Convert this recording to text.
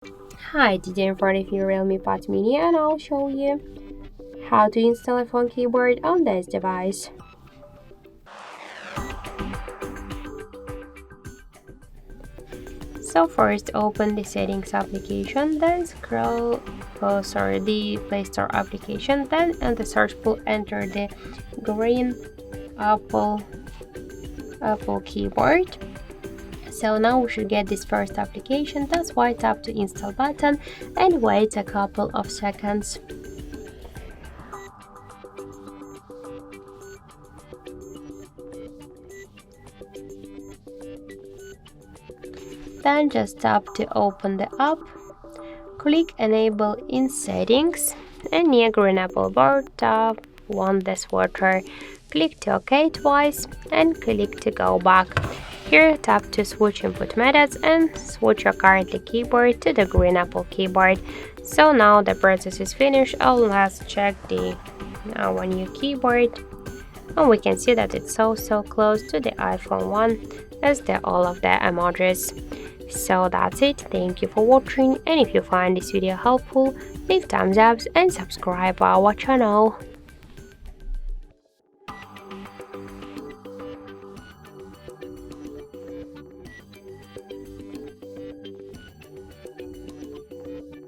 Hi, today in front of you Realme Pad Mini, and I'll show you how to install a phone keyboard on this device. So first open the settings application, then scroll the Play Store application, then in the search pool enter the green Apple keyboard. So now we should get this first application, that's why tap the install button and wait a couple of seconds. Then just tap to open the app, click enable in settings, and near green Apple bar tap on this water, click to OK twice and click to go back. Here tap to switch input methods and switch your currently keyboard to the green Apple keyboard. So now the process is finished. Let's check our new keyboard, and we can see that it's so close to the iPhone 1 as all of the emojis. So that's it, thank you for watching, and if you find this video helpful, leave thumbs up and subscribe our channel.